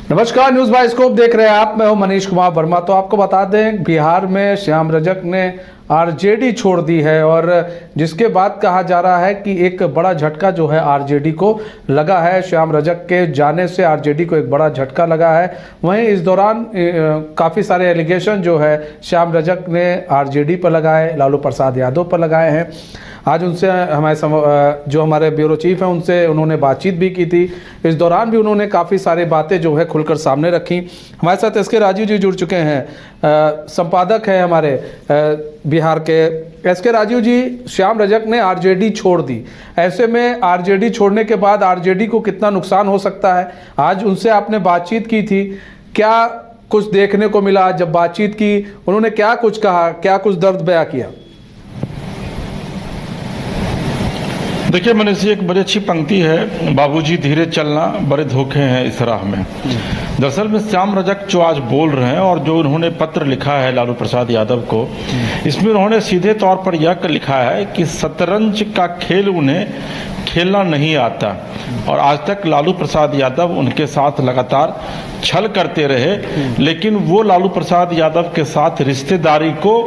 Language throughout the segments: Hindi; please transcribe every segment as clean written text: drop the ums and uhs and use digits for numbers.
नमस्कार, न्यूज बाइस्कोप देख रहे हैं आप। मैं हूं मनीष कुमार वर्मा। तो आपको बता दें, बिहार में श्याम रजक ने आरजेडी छोड़ दी है और जिसके बाद कहा जा रहा है कि एक बड़ा झटका जो है आरजेडी को लगा है। श्याम रजक के जाने से आरजेडी को एक बड़ा झटका लगा है। वहीं इस दौरान काफ़ी सारे एलिगेशन जो है श्याम रजक ने आरजेडी पर लगाए, लालू प्रसाद यादव पर लगाए हैं। आज उनसे जो हमारे ब्यूरो चीफ हैं उनसे उन्होंने बातचीत भी की थी। इस दौरान भी उन्होंने काफ़ी सारी बातें जो है खुलकर सामने रखी। हमारे साथ एसके राजीव जी जुड़ चुके हैं, संपादक हैं हमारे बिहार के। एसके राजीव जी, श्याम रजक ने आरजेडी छोड़ दी, ऐसे में आरजेडी छोड़ने के बाद आरजेडी को कितना नुकसान हो सकता है? आज उनसे आपने बातचीत की थी, क्या कुछ देखने को मिला? जब बातचीत की उन्होंने क्या कुछ कहा, क्या कुछ दर्द बयां किया? देखिए मनीष जी, एक बड़ी अच्छी पंक्ति है, बाबूजी धीरे चलना बड़े धोखे हैं इस राह में। दरअसल में श्याम रजक जो आज बोल रहे हैं और जो उन्होंने पत्र लिखा है लालू प्रसाद यादव को, इसमें उन्होंने सीधे तौर पर यह लिखा है कि शतरंज का खेल उन्हें खेलना नहीं आता और आज तक लालू प्रसाद यादव उनके साथ लगातार छल करते रहे, लेकिन वो लालू प्रसाद यादव के साथ रिश्तेदारी को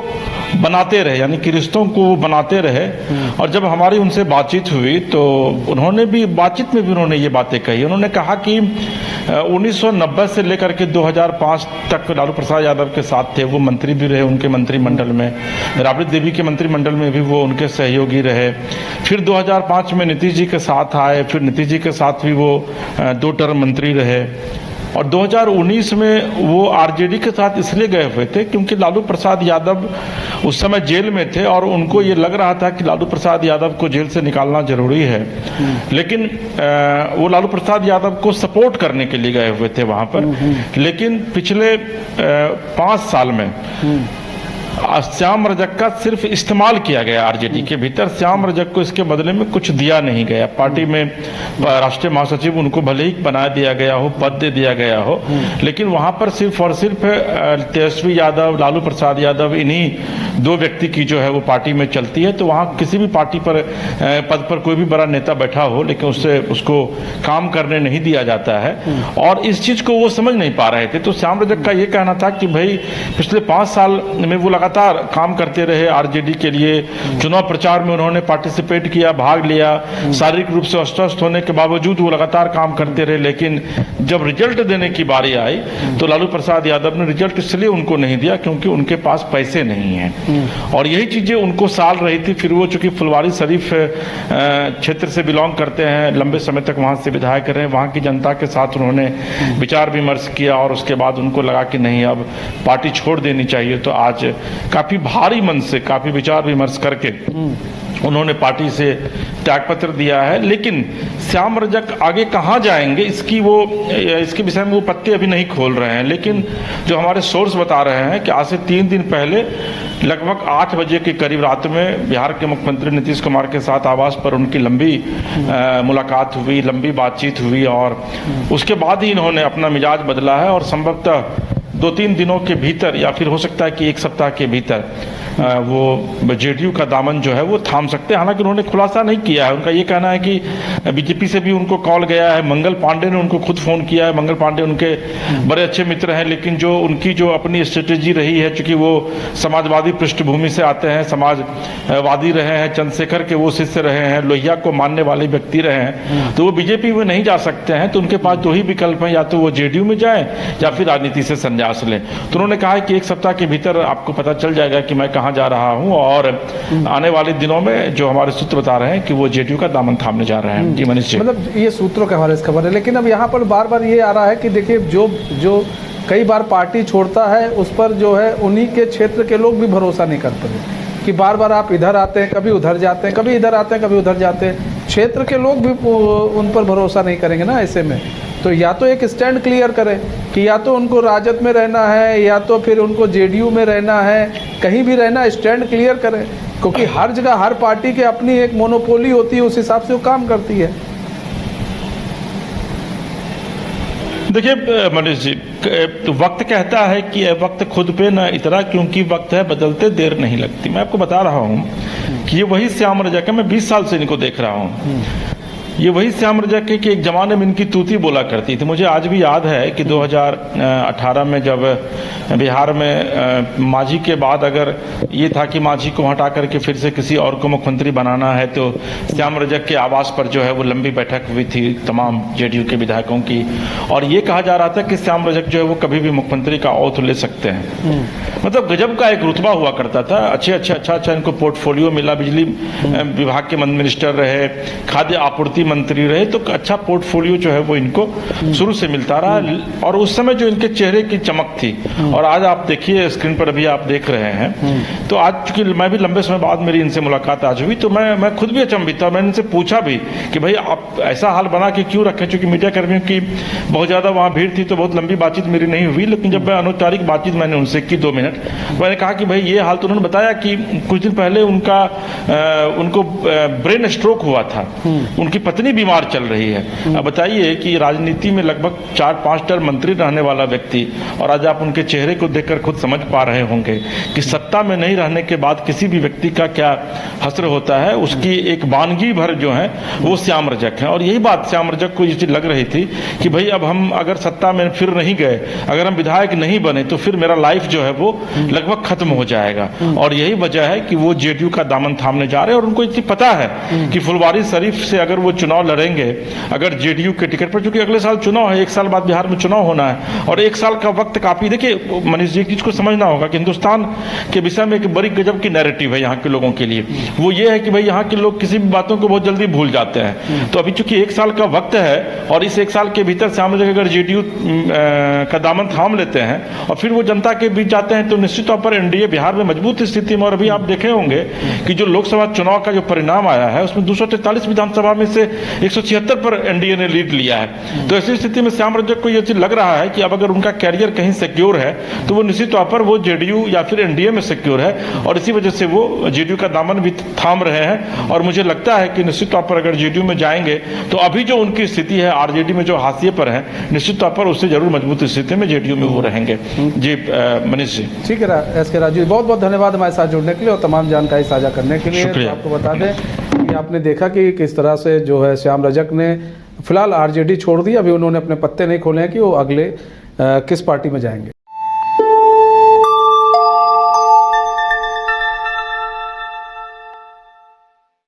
बनाते रहे, यानी कि रिश्तों को वो बनाते रहे। और जब हमारी उनसे बातचीत हुई तो उन्होंने भी बातचीत में भी उन्होंने ये बातें कही। उन्होंने कहा कि 1990 से लेकर के 2005 तक लालू प्रसाद यादव के साथ थे। वो मंत्री भी रहे उनके मंत्रिमंडल में, राबड़ी देवी के मंत्रिमंडल में भी वो उनके सहयोगी रहे। फिर 2005 में नीतीश जी के साथ आए, फिर नीतीश जी के साथ भी वो 2 टर्म मंत्री रहे। और 2019 में वो आरजेडी के साथ इसलिए गए हुए थे क्योंकि लालू प्रसाद यादव उस समय जेल में थे और उनको ये लग रहा था कि लालू प्रसाद यादव को जेल से निकालना जरूरी है। लेकिन वो लालू प्रसाद यादव को सपोर्ट करने के लिए गए हुए थे वहां पर। लेकिन पिछले 5 साल में श्याम रजक का सिर्फ इस्तेमाल किया गया आरजेडी के भीतर। श्याम रजक को इसके बदले में कुछ दिया नहीं गया। पार्टी में राष्ट्रीय महासचिव उनको भले ही बना दिया गया हो, पद दे दिया गया हो, लेकिन वहां पर सिर्फ और सिर्फ तेजस्वी यादव, लालू प्रसाद यादव, इन्हीं 2 व्यक्ति की जो है वो पार्टी में चलती है। तो वहां किसी भी पार्टी पर पद पर कोई भी बड़ा नेता बैठा हो, लेकिन उसको काम करने नहीं दिया जाता है और इस चीज को वो समझ नहीं पा रहे थे। तो श्याम रजक का ये कहना था कि भाई पिछले 5 साल में वो लगातार काम करते रहे आरजेडी के लिए। चुनाव प्रचार में उन्होंने पार्टिसिपेट किया, भाग लिया। शारीरिक रूप से अस्वस्थ होने के बावजूद वो लगातार काम करते रहे। लेकिन जब रिजल्ट देने की बारी आई तो लालू प्रसाद यादव ने रिजल्ट इसलिए उनको नहीं दिया क्योंकि उनके पास पैसे नहीं हैं और यही चीजें उनको साल रही थी। फिर वो चूंकि फुलवारी शरीफ क्षेत्र से बिलोंग करते हैं, लंबे समय तक वहां से विधायक रहे, वहां की जनता के साथ उन्होंने विचार विमर्श किया और उसके बाद उनको लगा कि नहीं, अब पार्टी छोड़ देनी चाहिए। तो आज काफी भारी मन से काफी विचार विमर्श करके उन्होंने पार्टी से त्यागपत्र दिया है। लेकिन श्याम रजक आगे कहां जाएंगे इसके विषय में वो पत्ते अभी नहीं खोल रहे हैं। लेकिन जो हमारे सोर्स बता रहे हैं कि आज से 3 दिन पहले लगभग 8 बजे के करीब रात में बिहार के मुख्यमंत्री नीतीश कुमार के साथ आवास पर उनकी लंबी मुलाकात हुई, लंबी बातचीत हुई और उसके बाद ही इन्होंने अपना मिजाज बदला है और संभवतः 2-3 दिनों के भीतर या फिर हो सकता है कि 1 सप्ताह के भीतर वो जेडीयू का दामन जो है वो थाम सकते हैं। हालांकि उन्होंने खुलासा नहीं किया है। उनका ये कहना है कि बीजेपी से भी उनको कॉल गया है, मंगल पांडे ने उनको खुद फोन किया है। मंगल पांडे उनके बड़े अच्छे मित्र हैं, लेकिन जो उनकी जो अपनी स्ट्रेटेजी रही है, चूंकि वो समाजवादी पृष्ठभूमि से आते हैं, समाजवादी रहे हैं, चंद्रशेखर के वो शिष्य रहे हैं, लोहिया को मानने वाले व्यक्ति रहे हैं, तो वो बीजेपी में नहीं जा सकते हैं। तो उनके पास 2 ही विकल्प हैं, या तो वो जेडीयू में जाए या फिर राजनीति से संन्यास लें। तो उन्होंने कहा है कि 1 सप्ताह के भीतर आपको पता चल जाएगा कि मैं कहां जा रहा हूं और आने वाले दिनों में जो हमारे सूत्र बता रहे हैं कि वो जेडीयू का दामन थामने जा रहे हैं। जी मनीष जी, मतलब ये सूत्रों के हवाले से खबर है। लेकिन अब यहाँ पर बार बार ये आ रहा है कि देखिए, जो कई बार पार्टी छोड़ता है उस पर जो है उन्हीं के क्षेत्र के लोग भी भरोसा नहीं करते कि बार बार आप इधर आते हैं, कभी उधर जाते हैं, कभी इधर आते हैं, कभी उधर जाते हैं। क्षेत्र के लोग भी उन पर भरोसा नहीं करेंगे ना। ऐसे में तो या तो एक स्टैंड क्लियर करें कि या तो उनको राजद में रहना है या तो फिर उनको जेडीयू में रहना है, कहीं भी रहना, स्टैंड क्लियर करें। क्योंकि हर जगह हर पार्टी की अपनी एक मोनोपोली होती है, उस हिसाब से वो काम करती है। देखिए मनीष जी, वक्त कहता है कि वक्त खुद पे न इतरा, क्योंकि वक्त है बदलते देर नहीं लगती। मैं आपको बता रहा हूँ कि ये वही श्याम रजक है। मैं 20 साल से इनको देख रहा हूँ। ये वही श्याम रजक है कि एक जमाने में इनकी तूती बोला करती थी। मुझे आज भी याद है कि 2018 में जब बिहार में मांझी के बाद अगर ये था कि मांझी को हटा करके फिर से किसी और को मुख्यमंत्री बनाना है, तो श्याम रजक के आवास पर जो है वो लंबी बैठक हुई थी तमाम जेडीयू के विधायकों की, और ये कहा जा रहा था कि श्याम रजक जो है वो कभी भी मुख्यमंत्री का औथ ले सकते हैं। मतलब गजब का एक रुतबा हुआ करता था। अच्छा इनको पोर्टफोलियो मिला, बिजली विभाग के मिनिस्टर रहे, खाद्य आपूर्ति मंत्री रहे, तो अच्छा पोर्टफोलियो जो है वो इनको शुरू से मिलता रहा। और उस समय जो इनके चेहरे की चमक थी, और आज आप देखिए स्क्रीन पर अभी आप देख रहे हैं, तो आज चूंकि मैं भी लंबे समय बाद मेरी इनसे मुलाकात आज हुई, तो मैं खुद भी अचंभित था। मैंने इनसे पूछा भी कि भाई आप ऐसा हाल बना के क्यों रखें, चूंकि मीडिया कर्मियों की बहुत ज्यादा वहां भीड़ थी, तो बहुत लंबी बातचीत मेरी नहीं हुई। लेकिन जब मैं अनौपचारिक बातचीत मैंने उनसे की 2 मिनट, मैंने कहा कि भाई ये हाल, तो उन्होंने बताया कि कुछ दिन पहले उनको ब्रेन स्ट्रोक हुआ था, उनकी पत्नी बीमार चल रही है। अब बताइए कि राजनीति में लगभग 4-5 टर्म मंत्री रहने वाला व्यक्ति, और आज आप उनके चेहरे को देखकर खुद समझ पा रहे होंगे कि सत्ता में नहीं रहने के बाद किसी भी व्यक्ति का क्या हश्र होता है। उसकी एक वानगी भर जो है वो श्याम रजक है। और यही बात श्याम रजक को ये चीज लग रही थी कि भाई अब हम अगर सत्ता में फिर नहीं गए, अगर हम विधायक नहीं बने, तो फिर मेरा लाइफ जो है वो लगभग खत्म हो जाएगा। और यही वजह है कि वो जेडीयू का दामन थामने जा रहे हैं। और उनको ये पता है कि फुलवारी शरीफ से अगर वो चुनाव लड़ेंगे, अगर जेडीयू के टिकट पर, चूंकि अगले साल चुनाव है, 1 साल बाद बिहार में चुनाव होना है, और 1 साल का वक्त काफी, देखिए मनीष जी, एक चीज को समझना होगा कि हिंदुस्तान के विषय में एक बड़ी गजब की नैरेटिव है यहाँ के लोगों के लिए। वो ये है कि भाई यहाँ के लोग किसी भी बातों को बहुत जल्दी भूल जाते हैं। तो अभी चूंकि 1 साल का वक्त है, और इस 1 साल के भीतर श्याम रजक अगर जेडीयू का दामन थाम लेते हैं और फिर वो जनता के बीच जाते हैं, तो निश्चित तौर पर एनडीए बिहार में मजबूत स्थिति में। और अभी आप देखे होंगे कि जो लोकसभा चुनाव का जो परिणाम आया है, उसमें 243 विधानसभा में से 176 पर एनडीए ने लीड लिया है। तो ऐसी स्थिति में श्याम रजक को यह चीज लग रहा है कि अब अगर उनका कैरियर कहीं सिक्योर है, तो वो निश्चित तौर पर वो जेडीयू या फिर एनडीए में सिक्योर है, और इसी वजह से वो जेडीयू का दामन भी थाम रहे हैं। और मुझे लगता है कि निश्चित तौर पर अगर जेडीयू में जाएंगे, तो अभी जो उनकी स्थिति है आरजेडी में जो हाशिए पर है, निश्चित तौर पर उससे जरूर मजबूत स्थिति में जेडीयू में वो रहेंगे। जी मनीष जी। ठीक है एस के राजू, बहुत बहुत धन्यवाद हमारे साथ जुड़ने के लिए और तमाम जानकारी साझा करने के लिए। तो आपको बता दें कि आपने देखा कि किस तरह से जो है श्याम रजक ने फिलहाल आरजेडी छोड़ दी। अभी उन्होंने अपने पत्ते नहीं खोले हैं कि वो अगले किस पार्टी में जाएंगे।